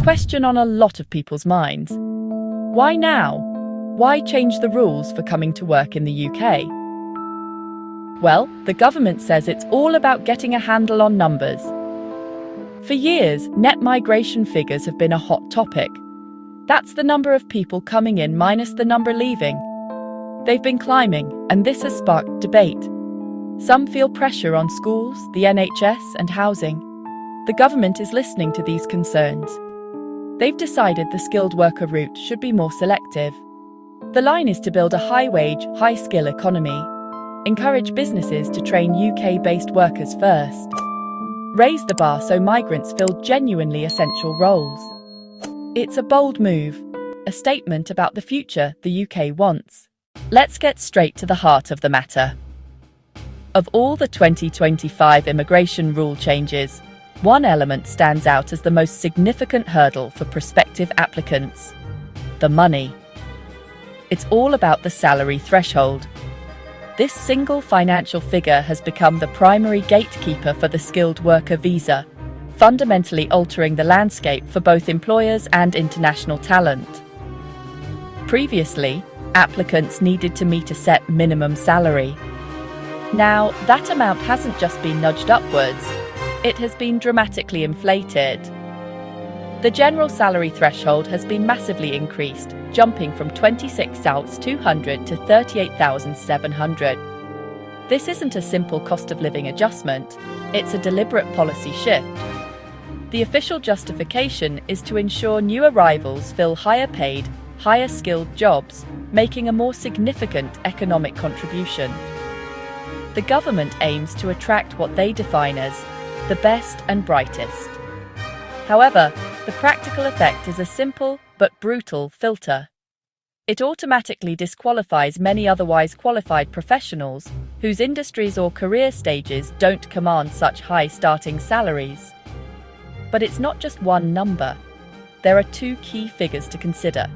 question on a lot of people's minds. Why now? Why change the rules for coming to work in the UK? Well, the government says it's all about getting a handle on numbers. For years, net migration figures have been a hot topic. That's the number of people coming in minus the number leaving. They've been climbing, and this has sparked debate. Some feel pressure on schools, the NHS, and housing. The government is listening to these concerns. They've decided the skilled worker route should be more selective. The line is to build a high-wage, high-skill economy, encourage businesses to train UK-based workers first, raise the bar so migrants fill genuinely essential roles. It's a bold move, a statement about the future the UK wants. Let's get straight to the heart of the matter. Of all the 2025 immigration rule changes, one element stands out as the most significant hurdle for prospective applicants: the money. It's all about the salary threshold. This single financial figure has become the primary gatekeeper for the skilled worker visa, fundamentally altering the landscape for both employers and international talent. Previously, applicants needed to meet a set minimum salary. Now, that amount hasn't just been nudged upwards, it has been dramatically inflated. The general salary threshold has been massively increased, jumping from $26,200 to $38,700. This isn't a simple cost of living adjustment, it's a deliberate policy shift. The official justification is to ensure new arrivals fill higher paid, higher skilled jobs, making a more significant economic contribution. The government aims to attract what they define as the best and brightest. However, the practical effect is a simple but brutal filter. It automatically disqualifies many otherwise qualified professionals whose industries or career stages don't command such high starting salaries. But it's not just one number. There are two key figures to consider: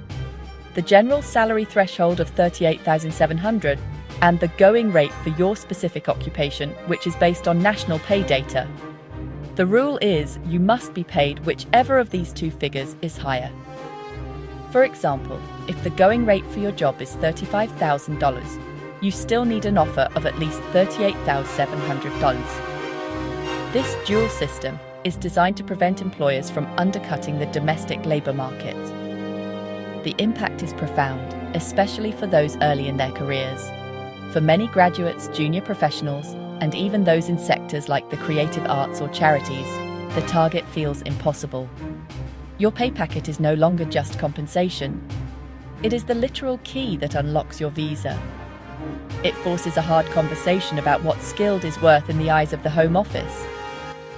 the general salary threshold of $38,700 and the going rate for your specific occupation, which is based on national pay data. The rule is you must be paid whichever of these two figures is higher. For example, if the going rate for your job is $35,000, you still need an offer of at least $38,700. This dual system is designed to prevent employers from undercutting the domestic labour market. The impact is profound, especially for those early in their careers. For many graduates, junior professionals, and even those in sectors like the creative arts or charities, the target feels impossible. Your pay packet is no longer just compensation. It is the literal key that unlocks your visa. It forces a hard conversation about what skilled is worth in the eyes of the Home Office.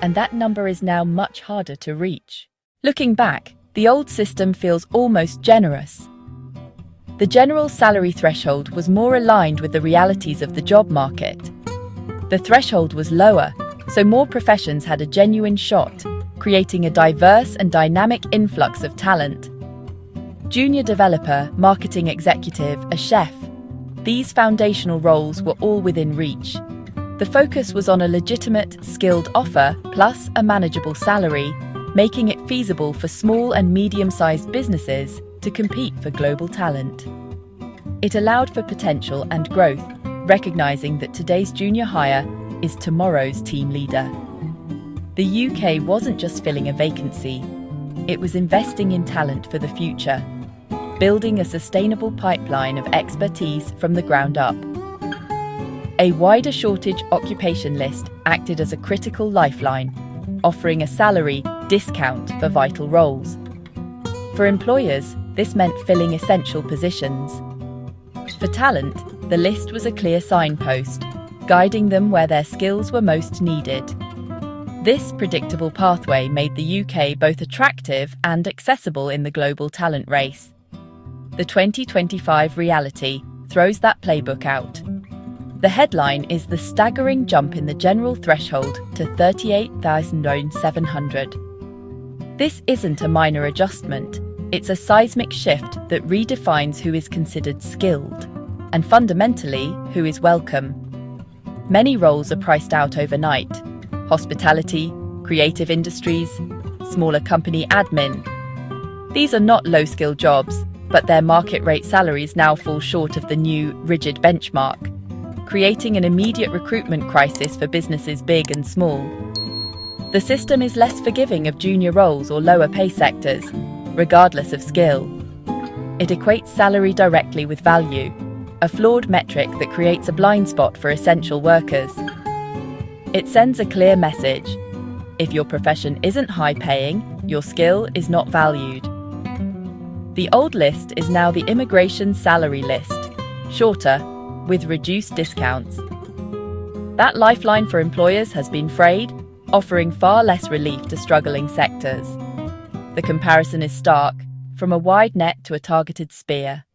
And that number is now much harder to reach. Looking back, the old system feels almost generous. The general salary threshold was more aligned with the realities of the job market. The threshold was lower, so more professions had a genuine shot, creating a diverse and dynamic influx of talent. Junior developer, marketing executive, a chef, these foundational roles were all within reach. The focus was on a legitimate, skilled offer plus a manageable salary, making it feasible for small and medium-sized businesses to compete for global talent. It allowed for potential and growth, recognizing that today's junior hire is tomorrow's team leader. The UK wasn't just filling a vacancy, it was investing in talent for the future, building a sustainable pipeline of expertise from the ground up. A wider shortage occupation list acted as a critical lifeline, offering a salary discount for vital roles. For employers, this meant filling essential positions. For talent, the list was a clear signpost, guiding them where their skills were most needed. This predictable pathway made the UK both attractive and accessible in the global talent race. The 2025 reality throws that playbook out. The headline is the staggering jump in the general threshold to $38,700. This isn't a minor adjustment, it's a seismic shift that redefines who is considered skilled, and fundamentally, who is welcome. Many roles are priced out overnight: hospitality, creative industries, smaller company admin. These are not low-skill jobs, but their market-rate salaries now fall short of the new, rigid benchmark, creating an immediate recruitment crisis for businesses big and small. The system is less forgiving of junior roles or lower pay sectors, regardless of skill. It equates salary directly with value, a flawed metric that creates a blind spot for essential workers. It sends a clear message. If your profession isn't high-paying, your skill is not valued. The old list is now the immigration salary list, shorter, with reduced discounts. That lifeline for employers has been frayed, offering far less relief to struggling sectors. The comparison is stark, from a wide net to a targeted spear.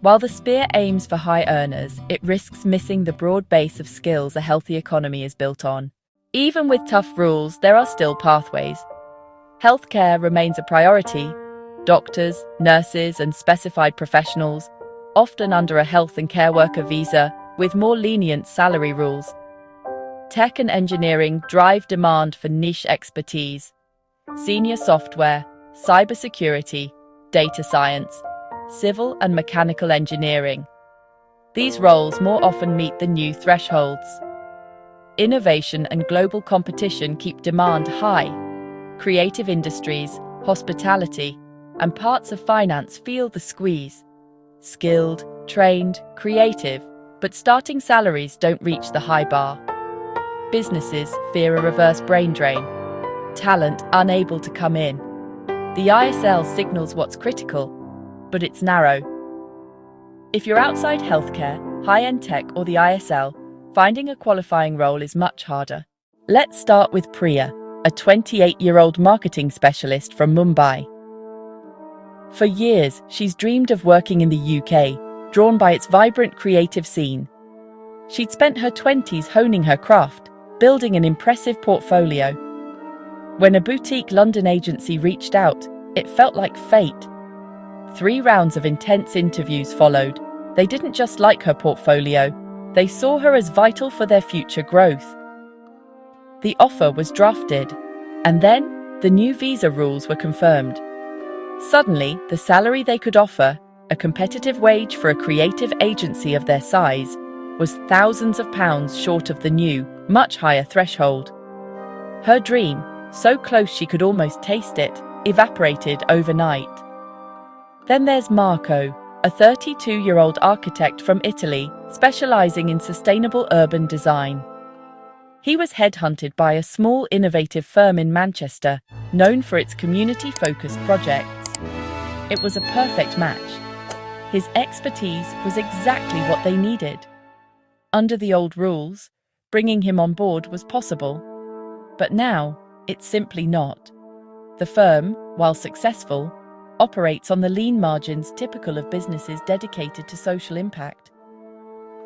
While the spear aims for high earners, it risks missing the broad base of skills a healthy economy is built on. Even with tough rules, there are still pathways. Healthcare remains a priority. Doctors, nurses, and specified professionals, often under a health and care worker visa, with more lenient salary rules. Tech and engineering drive demand for niche expertise. Senior software, cybersecurity, data science, civil and mechanical engineering. These roles more often meet the new thresholds. Innovation and global competition keep demand high. Creative industries, hospitality, and parts of finance feel the squeeze. Skilled, trained, creative, but starting salaries don't reach the high bar. Businesses fear a reverse brain drain. Talent unable to come in. The ISL signals what's critical, but it's narrow. If you're outside healthcare, high-end tech, or the ISL, finding a qualifying role is much harder. Let's start with Priya, a 28-year-old marketing specialist from Mumbai. For years, she's dreamed of working in the UK, drawn by its vibrant creative scene. She'd spent her 20s honing her craft, building an impressive portfolio. When a boutique London agency reached out, it felt like fate. 3 rounds of intense interviews followed. They didn't just like her portfolio, they saw her as vital for their future growth. The offer was drafted, and then the new visa rules were confirmed. Suddenly, the salary they could offer, a competitive wage for a creative agency of their size, was thousands of pounds short of the new, much higher threshold. Her dream, so close she could almost taste it, evaporated overnight. Then there's Marco, a 32-year-old architect from Italy, specializing in sustainable urban design. He was headhunted by a small innovative firm in Manchester, known for its community-focused projects. It was a perfect match. His expertise was exactly what they needed. Under the old rules, bringing him on board was possible. But now, it's simply not. The firm, while successful, operates on the lean margins typical of businesses dedicated to social impact.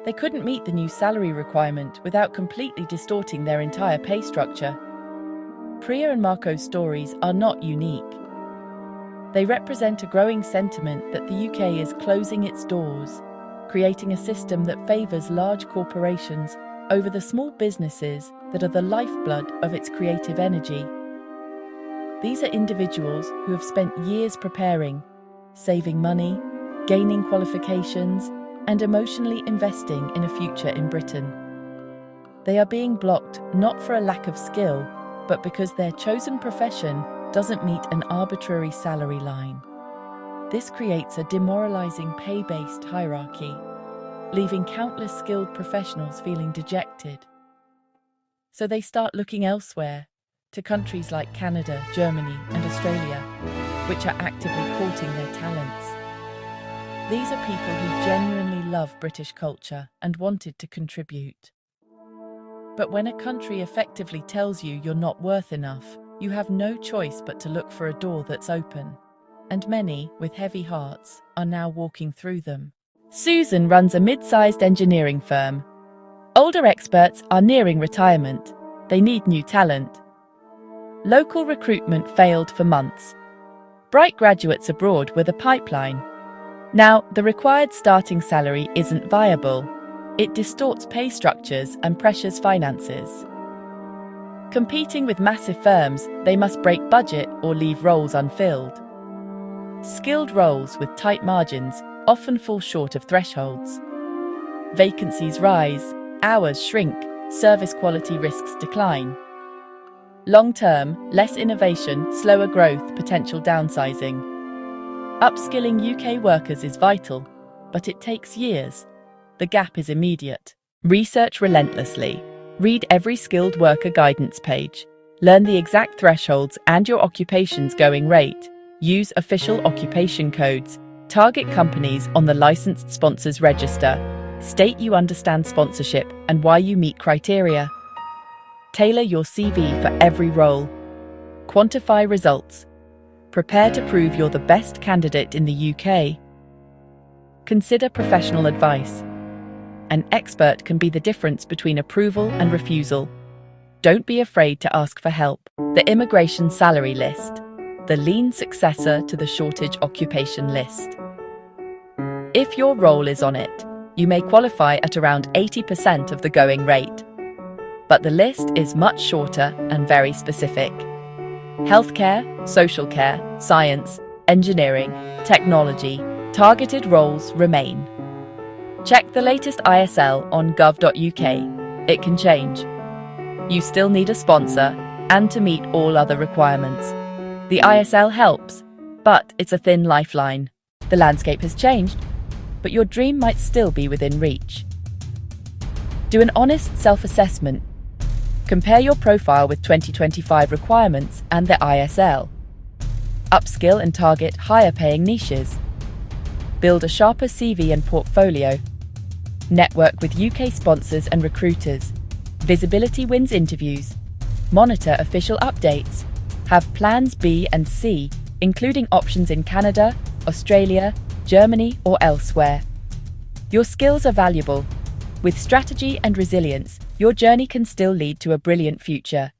They couldn't meet the new salary requirement without completely distorting their entire pay structure. Priya and Marco's stories are not unique. They represent a growing sentiment that the UK is closing its doors, creating a system that favours large corporations over the small businesses that are the lifeblood of its creative energy. These are individuals who have spent years preparing, saving money, gaining qualifications, and emotionally investing in a future in Britain. They are being blocked not for a lack of skill, but because their chosen profession doesn't meet an arbitrary salary line. This creates a demoralizing pay-based hierarchy, leaving countless skilled professionals feeling dejected. So they start looking elsewhere, to countries like Canada, Germany, and Australia, which are actively courting their talents. These are people who genuinely love British culture and wanted to contribute. But when a country effectively tells you you're not worth enough, you have no choice but to look for a door that's open. And many, with heavy hearts, are now walking through them. Susan runs a mid-sized engineering firm. Older experts are nearing retirement. They need new talent. Local recruitment failed for months. Bright graduates abroad were the pipeline. Now, the required starting salary isn't viable. It distorts pay structures and pressures finances. Competing with massive firms, they must break budget or leave roles unfilled. Skilled roles with tight margins often fall short of thresholds. Vacancies rise, hours shrink, service quality risks decline. Long-term, less innovation, slower growth, potential downsizing. Upskilling UK workers is vital, but it takes years. The gap is immediate. Research relentlessly. Read every skilled worker guidance page. Learn the exact thresholds and your occupation's going rate. Use official occupation codes. Target companies on the licensed sponsors register. State you understand sponsorship and why you meet criteria. Tailor your CV for every role. Quantify results. Prepare to prove you're the best candidate in the UK. Consider professional advice. An expert can be the difference between approval and refusal. Don't be afraid to ask for help. The Immigration Salary List, the lean successor to the Shortage Occupation List. If your role is on it, you may qualify at around 80% of the going rate. But the list is much shorter and very specific. Healthcare, social care, science, engineering, technology, targeted roles remain. Check the latest ISL on gov.uk. It can change. You still need a sponsor and to meet all other requirements. The ISL helps, but it's a thin lifeline. The landscape has changed, but your dream might still be within reach. Do an honest self-assessment. Compare your profile with 2025 requirements and the ISL. Upskill and target higher-paying niches. Build a sharper CV and portfolio. Network with UK sponsors and recruiters. Visibility wins interviews. Monitor official updates. Have plans B and C, including options in Canada, Australia, Germany, or elsewhere. Your skills are valuable. With strategy and resilience, your journey can still lead to a brilliant future.